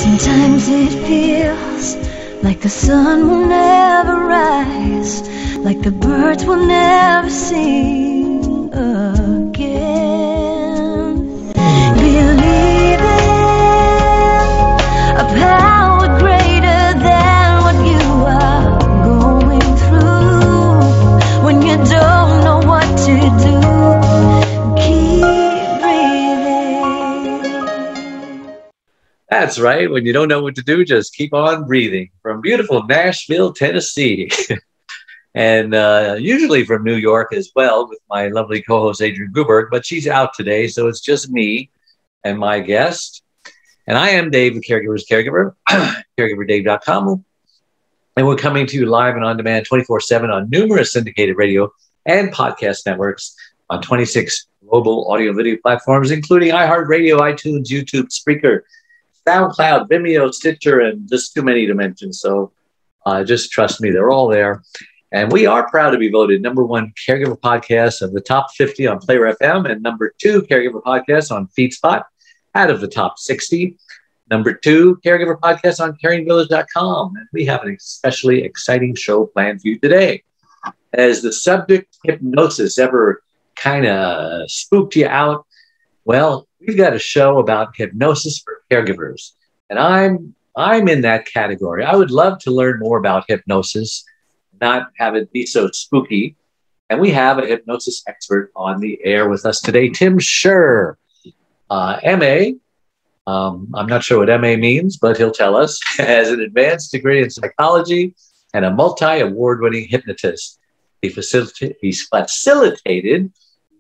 Sometimes it feels like the sun will never rise, like the birds will never sing again. Believe in a power greater than what you are going through. When you don't know what to do, keep breathing. That's right. When you don't know what to do, just keep on breathing. From beautiful Nashville, Tennessee. And usually from New York as well, with my lovely co-host Adrienne Gruberg, but she's out today, so it's just me and my guest. And I am Dave, the Caregiver's Caregiver, caregiverdave.com. And we're coming to you live and on demand 24/7 on numerous syndicated radio and podcast networks on 26 global audio video platforms, including iHeartRadio, iTunes, YouTube, Spreaker, SoundCloud, Vimeo, Stitcher, and just too many to mention. So just trust me, they're all there. And we are proud to be voted #1 caregiver podcast of the top 50 on Player FM and #2 caregiver podcast on FeedSpot out of the top 60. #2 caregiver podcast on caringvillage.com. And we have an especially exciting show planned for you today. Has the subject hypnosis ever kind of spooked you out? Well, we've got a show about hypnosis for caregivers. And I'm in that category. I would love to learn more about hypnosis, not have it be so spooky. And we have a hypnosis expert on the air with us today, Tim Shurr, MA. I'm not sure what MA means, but he'll tell us. Has an advanced degree in psychology and a multi-award winning hypnotist. He's facilitated,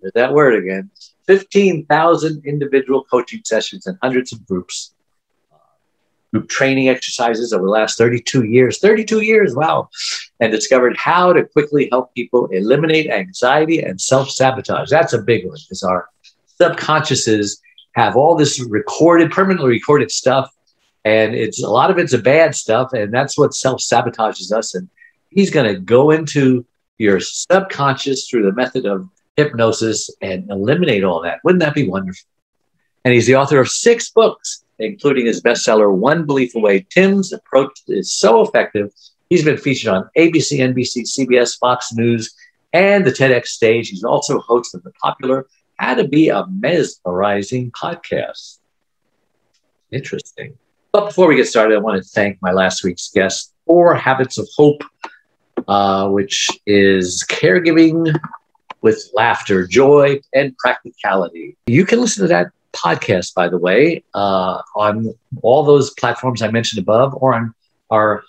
there's that word again, 15,000 individual coaching sessions and hundreds of group training exercises over the last 32 years. 32 years, wow. And discovered how to quickly help people eliminate anxiety and self-sabotage. That's a big one, because our subconsciouses have all this permanently recorded stuff, and a lot of it's a bad stuff, and that's what self-sabotages us. And he's going to go into your subconscious through the method of hypnosis and eliminate all that. Wouldn't that be wonderful? And he's the author of 6 books, including his bestseller, One Belief Away. Tim's approach is so effective. He's been featured on ABC, NBC, CBS, Fox News, and the TEDx stage. He's also host of the popular How to Be a Mesmerizing podcast. Interesting. But before we get started, I want to thank my last week's guest, 4 Habits of Hope, which is caregiving with laughter, joy, and practicality. You can listen to that podcast, by the way, on all those platforms I mentioned above, or on our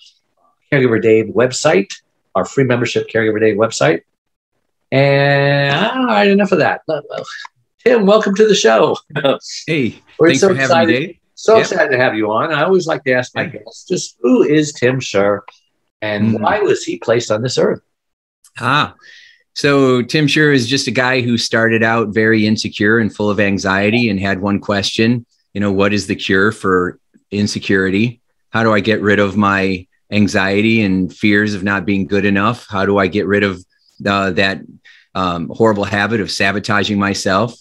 Caregiver Dave website, our free membership Caregiver Dave website. And all right, enough of that. Tim, welcome to the show. Hey, we're thanks so for excited, having me, Dave. Excited to have you on. I always like to ask my guests, just who is Tim Shurr, and why was he placed on this earth? So Tim Shurr is just a guy who started out very insecure and full of anxiety and had one question, what is the cure for insecurity? How do I get rid of my anxiety and fears of not being good enough? How do I get rid of that horrible habit of sabotaging myself?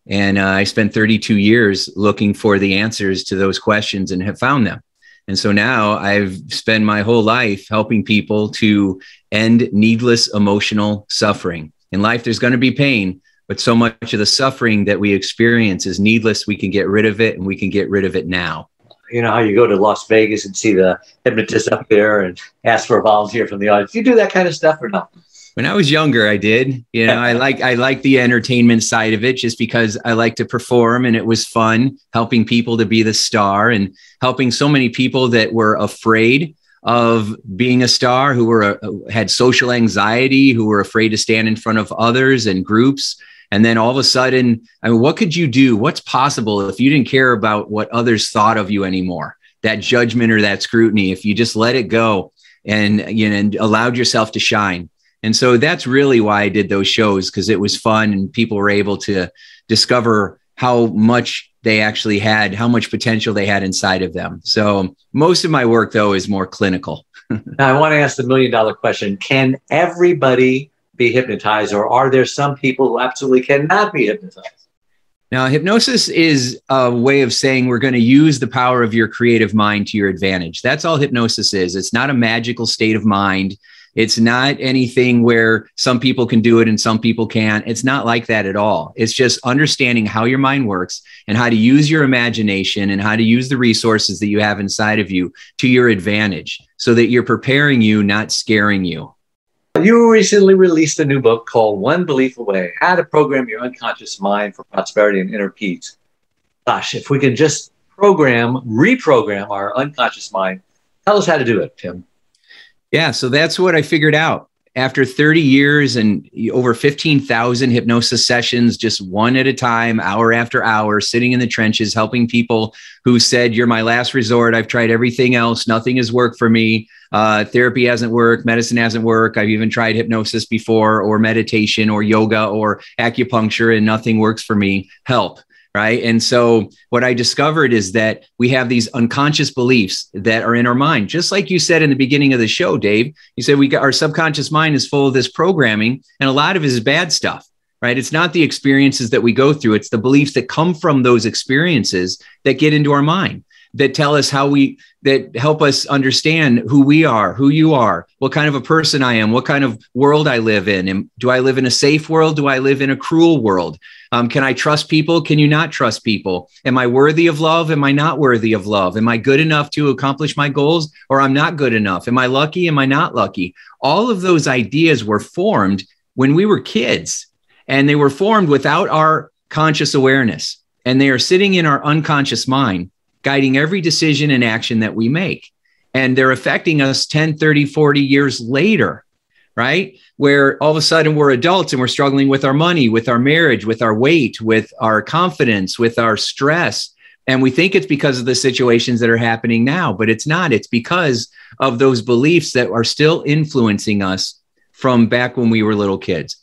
And I spent 32 years looking for the answers to those questions and have found them. And so now I've spent my whole life helping people to end needless emotional suffering. In life, there's going to be pain, but so much of the suffering that we experience is needless. We can get rid of it, and we can get rid of it now. You know how you go to Las Vegas and see the hypnotist up there and ask for a volunteer from the audience? Do you do that kind of stuff or not? When I was younger, I did. I like the entertainment side of it, just because I like to perform, and it was fun helping people to be the star and helping so many people that were afraid of being a star, who had social anxiety, who were afraid to stand in front of others and groups. And then all of a sudden, what could you do? What's possible if you didn't care about what others thought of you anymore? That judgment or that scrutiny, if you just let it go and allowed yourself to shine. And so that's really why I did those shows, because it was fun and people were able to discover how much they actually had, how much potential they had inside of them. So most of my work, though, is more clinical. Now, I want to ask the $1 million question. Can everybody be hypnotized, or are there some people who absolutely cannot be hypnotized? Now, hypnosis is a way of saying we're going to use the power of your creative mind to your advantage. That's all hypnosis is. It's not a magical state of mind. It's not anything where some people can do it and some people can't. It's not like that at all. It's just understanding how your mind works and how to use your imagination and how to use the resources that you have inside of you to your advantage so that you're preparing you, not scaring you. You recently released a new book called One Belief Away, How to Program Your Unconscious Mind for Prosperity and Inner Peace. Gosh, if we can just reprogram our unconscious mind, tell us how to do it, Tim. Yeah, so that's what I figured out. After 30 years and over 15,000 hypnosis sessions, just one at a time, hour after hour, sitting in the trenches, helping people who said, you're my last resort. I've tried everything else. Nothing has worked for me. Therapy hasn't worked. Medicine hasn't worked. I've even tried hypnosis before, or meditation or yoga or acupuncture, and nothing works for me. Help. Right. And so what I discovered is that we have these unconscious beliefs that are in our mind. Just like you said in the beginning of the show, Dave, you said our subconscious mind is full of this programming, and a lot of it is bad stuff. Right. It's not the experiences that we go through. It's the beliefs that come from those experiences that get into our mind, that tell us that help us understand who we are, who you are, what kind of a person I am, what kind of world I live in. And do I live in a safe world? Do I live in a cruel world? Can I trust people? Can you not trust people? Am I worthy of love? Am I not worthy of love? Am I good enough to accomplish my goals, or I'm not good enough? Am I lucky? Am I not lucky? All of those ideas were formed when we were kids, and they were formed without our conscious awareness. And they are sitting in our unconscious mind, guiding every decision and action that we make. And they're affecting us 10, 30, 40 years later, right? Where all of a sudden we're adults and we're struggling with our money, with our marriage, with our weight, with our confidence, with our stress. And we think it's because of the situations that are happening now, but it's not. It's because of those beliefs that are still influencing us from back when we were little kids.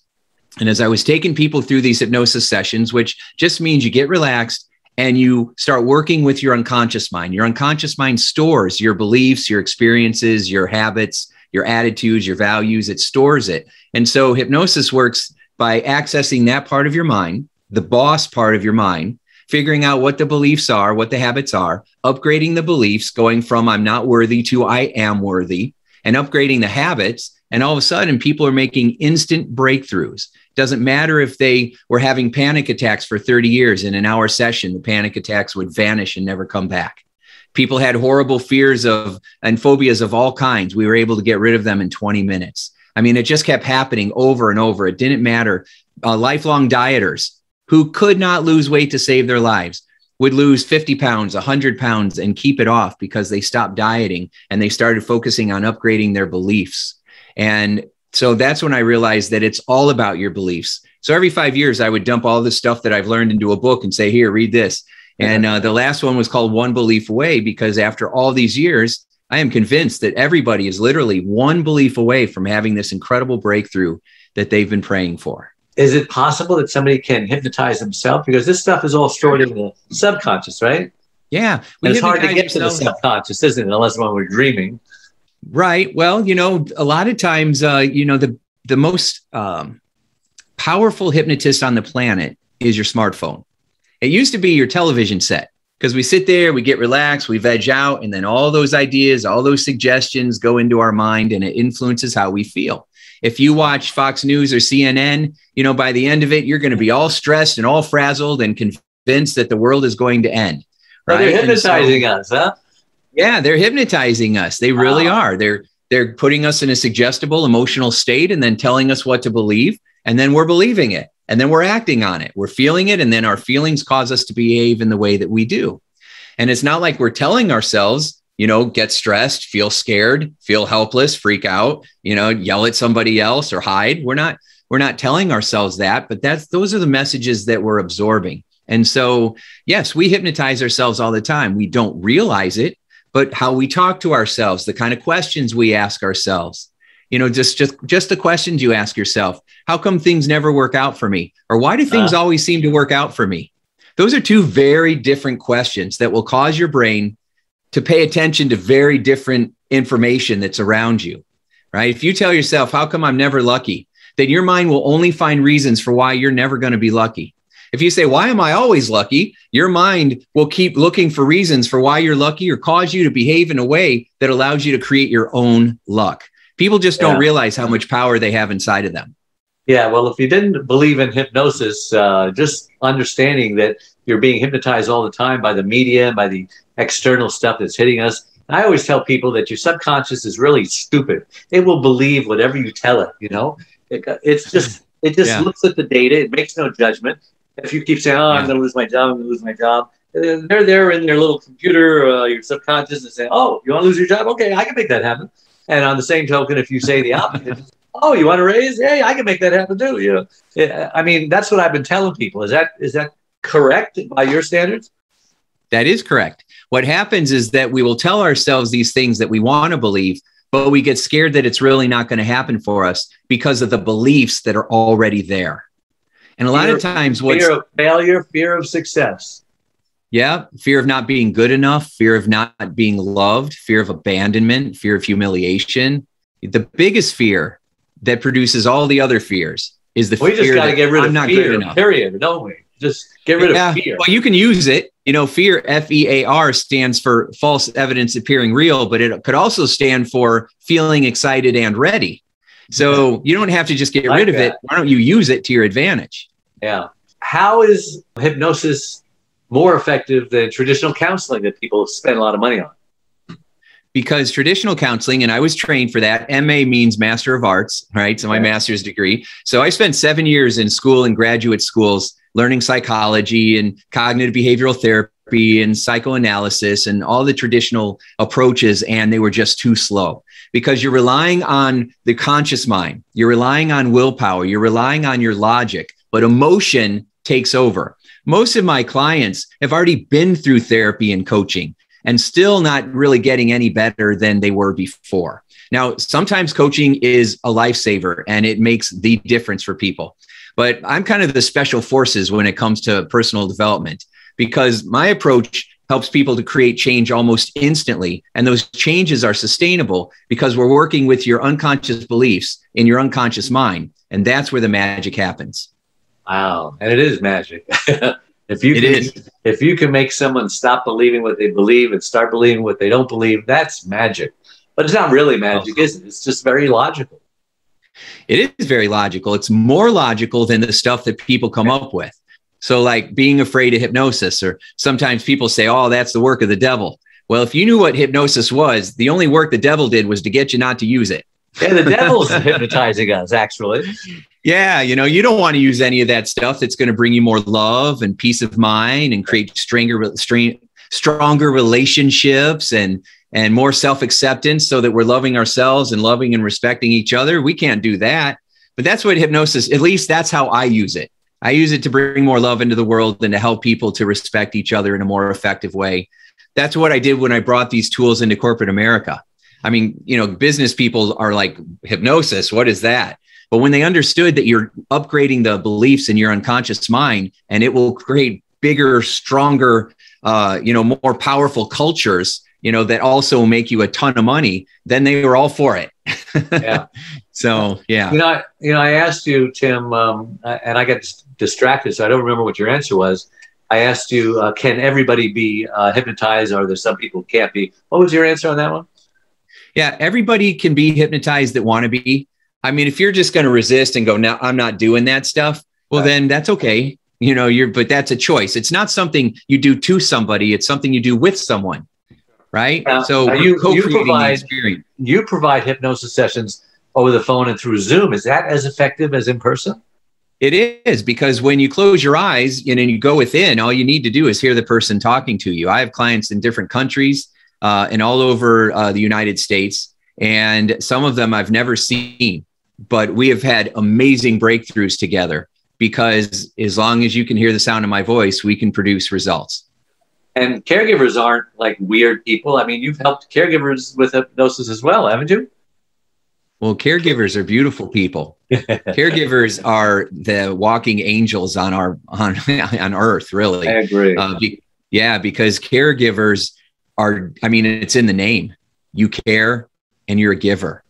And as I was taking people through these hypnosis sessions, which just means you get relaxed and you start working with your unconscious mind. Your unconscious mind stores your beliefs, your experiences, your habits, your attitudes, your values. It stores it. And so hypnosis works by accessing that part of your mind, the boss part of your mind, figuring out what the beliefs are, what the habits are, upgrading the beliefs, going from I'm not worthy to I am worthy, and upgrading the habits. And all of a sudden, people are making instant breakthroughs. Doesn't matter if they were having panic attacks for 30 years. In an hour session, the panic attacks would vanish and never come back. People had horrible fears and phobias of all kinds. We were able to get rid of them in 20 minutes. I mean, it just kept happening over and over. It didn't matter. Lifelong dieters who could not lose weight to save their lives would lose 50 pounds, 100 pounds, and keep it off because they stopped dieting and they started focusing on upgrading their beliefs. And so that's when I realized that it's all about your beliefs. So every 5 years, I would dump all the stuff that I've learned into a book and say, here, read this. And the last one was called One Belief Away, because after all these years, I am convinced that everybody is literally one belief away from having this incredible breakthrough that they've been praying for. Is it possible that somebody can hypnotize themselves? Because this stuff is all stored in the subconscious, right? Yeah. And it's hard to get to the subconscious, isn't it? Unless when we're dreaming. Right. Well, a lot of times, the most powerful hypnotist on the planet is your smartphone. It used to be your television set, because we sit there, we get relaxed, we veg out, and then all those ideas, all those suggestions go into our mind, and it influences how we feel. If you watch Fox News or CNN, by the end of it, you're going to be all stressed and all frazzled and convinced that the world is going to end. Right? They're hypnotizing us, huh? Yeah, they're hypnotizing us. They really are. They're putting us in a suggestible emotional state and then telling us what to believe. And then we're believing it. And then we're acting on it. We're feeling it. And then our feelings cause us to behave in the way that we do. And it's not like we're telling ourselves, get stressed, feel scared, feel helpless, freak out, yell at somebody else or hide. We're not telling ourselves that, but those are the messages that we're absorbing. And so, yes, we hypnotize ourselves all the time. We don't realize it, but how we talk to ourselves, the kind of questions we ask ourselves, just the questions you ask yourself. How come things never work out for me? Or why do things always seem to work out for me? Those are two very different questions that will cause your brain to pay attention to very different information that's around you, right? If you tell yourself, how come I'm never lucky? Then your mind will only find reasons for why you're never going to be lucky. If you say, why am I always lucky? Your mind will keep looking for reasons for why you're lucky or cause you to behave in a way that allows you to create your own luck. People just don't realize how much power they have inside of them. Yeah, well, if you didn't believe in hypnosis, just understanding that you're being hypnotized all the time by the media, by the external stuff that's hitting us. I always tell people that your subconscious is really stupid. It will believe whatever you tell it, you know? It just looks at the data. It makes no judgment. If you keep saying, I'm going to lose my job, I'm going to lose my job, they're there in their little computer, your subconscious, and say, oh, you want to lose your job? Okay, I can make that happen. And on the same token, if you say the opposite, oh, you want to raise? Hey, I can make that happen too. You know, I mean, that's what I've been telling people. Is that correct by your standards? That is correct. What happens is that we will tell ourselves these things that we want to believe, but we get scared that it's really not going to happen for us because of the beliefs that are already there. And a lot of times, fear of failure, fear of success. Yeah. Fear of not being good enough, fear of not being loved, fear of abandonment, fear of humiliation. The biggest fear that produces all the other fears is the fear. We just got to get rid of fear, period, don't we? Just get rid of fear. Well, you can use it. You know, fear, FEAR, stands for false evidence appearing real, but it could also stand for feeling excited and ready. So you don't have to just get rid of it. Why don't you use it to your advantage? Yeah. How is hypnosis more effective than traditional counseling that people spend a lot of money on? Because traditional counseling, and I was trained for that. MA means Master of Arts, right? So my master's degree. So I spent 7 years in school and graduate schools learning psychology and cognitive behavioral therapy and psychoanalysis and all the traditional approaches. And they were just too slow because you're relying on the conscious mind. You're relying on willpower. You're relying on your logic, but emotion takes over. Most of my clients have already been through therapy and coaching and still not really getting any better than they were before. Now, sometimes coaching is a lifesaver and it makes the difference for people. But I'm kind of the special forces when it comes to personal development because my approach helps people to create change almost instantly. And those changes are sustainable because we're working with your unconscious beliefs in your unconscious mind. And that's where the magic happens. Wow. And it is magic. If you can make someone stop believing what they believe and start believing what they don't believe, that's magic. But it's not really magic, is it? It's just very logical. It is very logical. It's more logical than the stuff that people come up with. So like being afraid of hypnosis, or sometimes people say, oh, that's the work of the devil. Well, if you knew what hypnosis was, the only work the devil did was to get you not to use it. Yeah, the devil's hypnotizing us, actually. Yeah, you know, you don't want to use any of that stuff that's going to bring you more love and peace of mind and create stronger relationships and more self-acceptance so that we're loving ourselves and loving and respecting each other. We can't do that. But that's what hypnosis, at least that's how I use it. I use it to bring more love into the world and to help people to respect each other in a more effective way. That's what I did when I brought these tools into corporate America. I mean, you know, business people are like, hypnosis, what is that? But when they understood that you're upgrading the beliefs in your unconscious mind and it will create bigger, stronger, more powerful cultures, that also make you a ton of money, then they were all for it. Yeah. So, yeah. I asked you, Tim, and I got distracted, so I don't remember what your answer was. I asked you, can everybody be hypnotized, or there's some people who can't be? What was your answer on that one? Yeah, everybody can be hypnotized that want to be. I mean, if you're just going to resist and go, no, I'm not doing that stuff, well, then that's okay. But that's a choice. It's not something you do to somebody. It's something you do with someone. Right. So you provide hypnosis sessions over the phone and through Zoom. Is that as effective as in person? It is, because when you close your eyes and you go within, all you need to do is hear the person talking to you. I have clients in different countries and all over the United States, and some of them I've never seen, but we have had amazing breakthroughs together because as long as you can hear the sound of my voice, we can produce results. And caregivers aren't like weird people. I mean, you've helped caregivers with hypnosis as well, haven't you? Well, caregivers are beautiful people. Caregivers are the walking angels on earth, really. I agree. Because caregivers are, it's in the name. You care and you're a giver.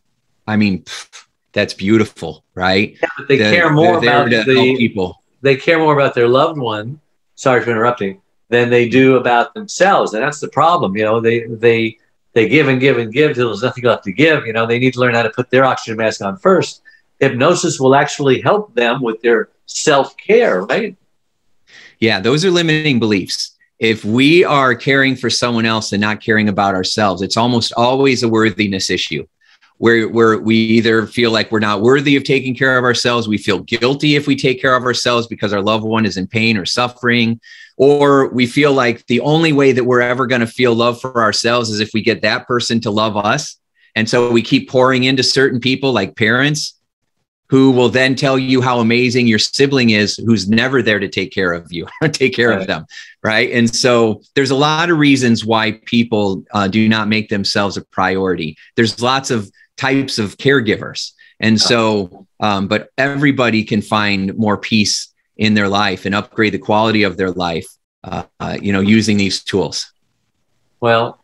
That's beautiful, right? Yeah, but they care more about the people. they care more about their loved one, sorry for interrupting, than they do about themselves. And that's the problem. You know, they give and give and give till there's nothing left to give. You know, they need to learn how to put their oxygen mask on first. Hypnosis will actually help them with their self-care, right? Yeah, those are limiting beliefs. If we are caring for someone else and not caring about ourselves, it's almost always a worthiness issue where we either feel like we're not worthy of taking care of ourselves. We feel guilty if we take care of ourselves because our loved one is in pain or suffering, or we feel like the only way that we're ever going to feel love for ourselves is if we get that person to love us. And so we keep pouring into certain people like parents who will then tell you how amazing your sibling is, who's never there to take care of you or take care of them. Right. And so there's a lot of reasons why people do not make themselves a priority. There's lots of types of caregivers. And so, but everybody can find more peace in their life and upgrade the quality of their life, using these tools. Well,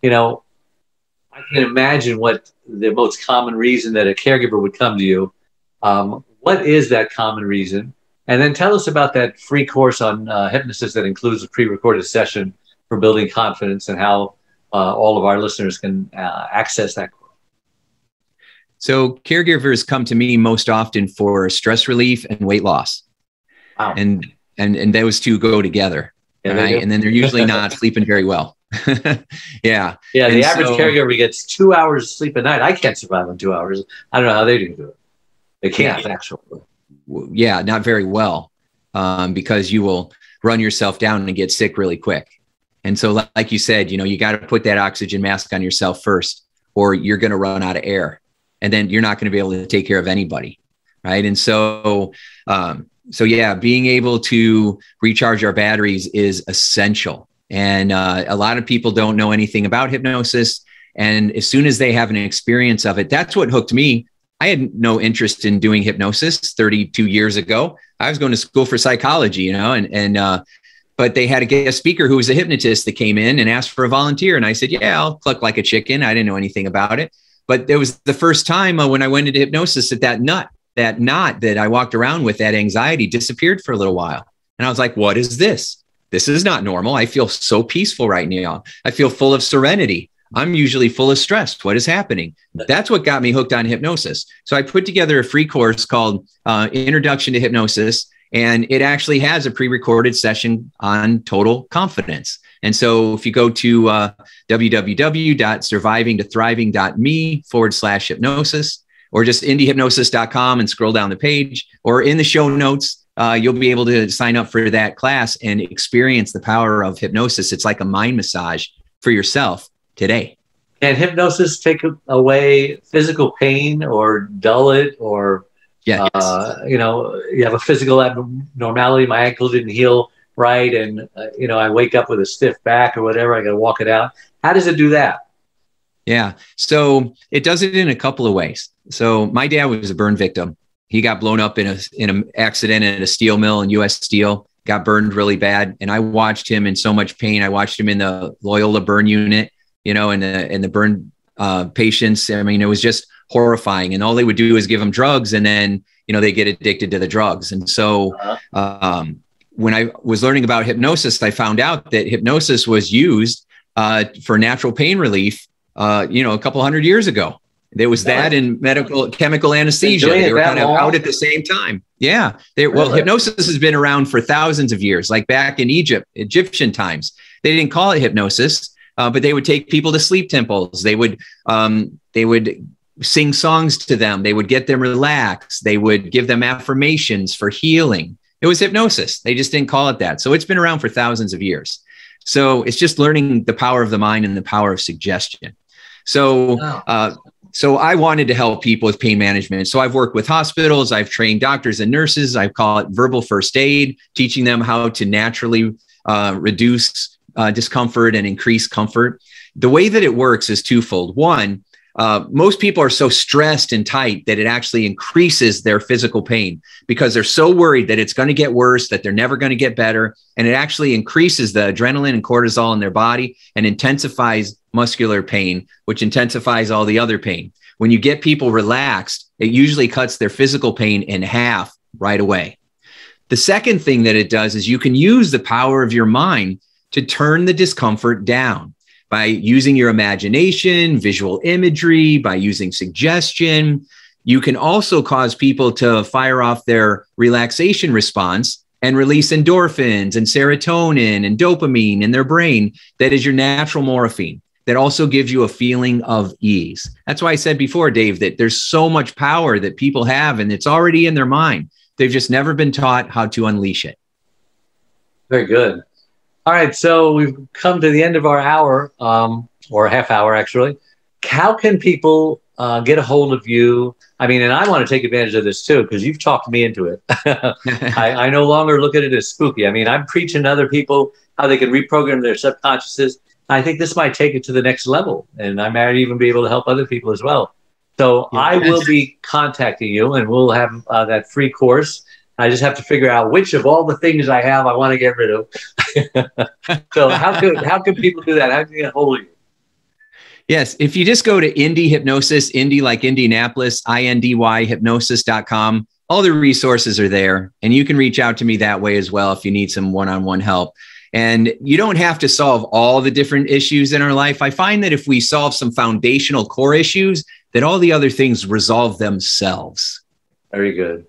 I can imagine what the most common reason that a caregiver would come to you. What is that common reason? And then tell us about that free course on hypnosis that includes a pre-recorded session for building confidence, and how all of our listeners can access that course. So caregivers come to me most often for stress relief and weight loss. Wow. And those two go together. Yeah, right? And then they're usually not sleeping very well. Yeah. Yeah. And the average caregiver gets 2 hours of sleep a night. I can't survive on 2 hours. I don't know how they do it. They can't actually. Yeah, not very well, because you will run yourself down and get sick really quick. And so, like you said, you got to put that oxygen mask on yourself first, or you're going to run out of air, and then you're not going to be able to take care of anybody. Right. And so, yeah, being able to recharge our batteries is essential. And a lot of people don't know anything about hypnosis. And as soon as they have an experience of it, that's what hooked me. I had no interest in doing hypnosis 32 years ago. I was going to school for psychology, but they had a guest speaker who was a hypnotist that came in and asked for a volunteer. And I said, yeah, I'll cluck like a chicken. I didn't know anything about it. But it was the first time when I went into hypnosis that knot that I walked around with, that anxiety, disappeared for a little while. And I was like, what is this? This is not normal. I feel so peaceful right now. I feel full of serenity. I'm usually full of stress. What is happening? That's what got me hooked on hypnosis. So I put together a free course called Introduction to Hypnosis, and it actually has a pre-recorded session on total confidence. And so if you go to www.survivingtothriving.me/hypnosis, or just indiehypnosis.com and scroll down the page, or in the show notes, you'll be able to sign up for that class and experience the power of hypnosis. It's like a mind massage for yourself today. Can hypnosis take away physical pain or dull it, or, yes. You have a physical abnormality. My ankle didn't heal right. And, I wake up with a stiff back or whatever. I got to walk it out. How does it do that? Yeah. So it does it in a couple of ways. So my dad was a burn victim. He got blown up in an accident at a steel mill in U.S. Steel, got burned really bad. And I watched him in so much pain. I watched him in the Loyola burn unit, and the burn patients. I mean, it was just horrifying. And all they would do is give him drugs, and then, they get addicted to the drugs. And so when I was learning about hypnosis, I found out that hypnosis was used for natural pain relief, a couple hundred years ago. There was that in chemical anesthesia. They were kind of out at the same time. Yeah. Hypnosis has been around for thousands of years, like back in Egyptian times. They didn't call it hypnosis, but they would take people to sleep temples. They would sing songs to them. They would get them relaxed. They would give them affirmations for healing. It was hypnosis. They just didn't call it that. So it's been around for thousands of years. So it's just learning the power of the mind and the power of suggestion. So, So I wanted to help people with pain management. So I've worked with hospitals. I've trained doctors and nurses. I call it verbal first aid, teaching them how to naturally reduce discomfort and increase comfort. The way that it works is twofold. One, most people are so stressed and tight that it actually increases their physical pain because they're so worried that it's going to get worse, that they're never going to get better. And it actually increases the adrenaline and cortisol in their body and intensifies muscular pain, which intensifies all the other pain. When you get people relaxed, it usually cuts their physical pain in half right away. The second thing that it does is you can use the power of your mind to turn the discomfort down by using your imagination, visual imagery, by using suggestion. You can also cause people to fire off their relaxation response and release endorphins and serotonin and dopamine in their brain. That is your natural morphine that also gives you a feeling of ease. That's why I said before, Dave, that there's so much power that people have and it's already in their mind. They've just never been taught how to unleash it. Very good. All right, so we've come to the end of our hour, or a half hour, actually. How can people get a hold of you? I mean, and I want to take advantage of this too, because you've talked me into it. I no longer look at it as spooky. I mean, I'm preaching to other people how they can reprogram their subconsciouses. I think this might take it to the next level, and I might even be able to help other people as well. So I will be contacting you, and we'll have that free course. I just have to figure out which of all the things I have I want to get rid of. So how can people do that? How can they get a hold of you? Yes, if you just go to Indie Hypnosis, Indie like Indianapolis, INDY hypnosis.com, all the resources are there. And you can reach out to me that way as well if you need some one-on-one help. And you don't have to solve all the different issues in our life. I find that if we solve some foundational core issues, that all the other things resolve themselves. Very good.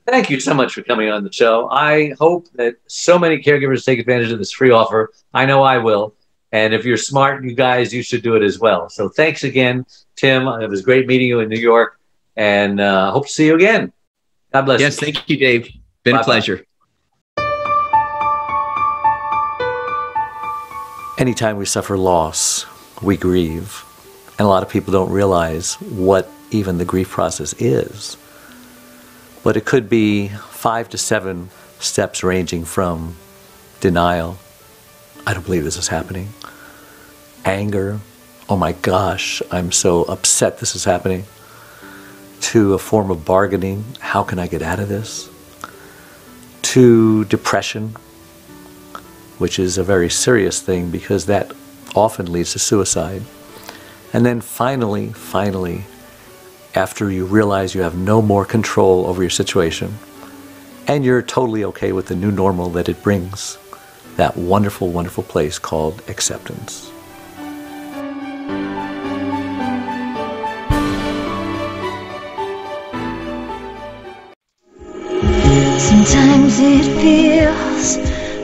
Thank you so much for coming on the show. I hope that so many caregivers take advantage of this free offer. I know I will. And if you're smart, you guys, you should do it as well. So thanks again, Tim. It was great meeting you in New York, and hope to see you again. God bless you. Yes, thank you, Dave. Been a pleasure. Anytime we suffer loss, we grieve. And a lot of people don't realize what even the grief process is. But it could be 5 to 7 steps ranging from denial, I don't believe this is happening, anger, oh my gosh, I'm so upset this is happening, to a form of bargaining, how can I get out of this, to depression, which is a very serious thing because that often leads to suicide. And then finally, after you realize you have no more control over your situation and you're totally okay with the new normal that it brings, that wonderful, wonderful place called acceptance. Sometimes it feels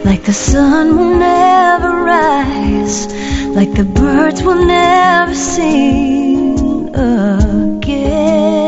like the sun will never rise, like the birds will never sing again.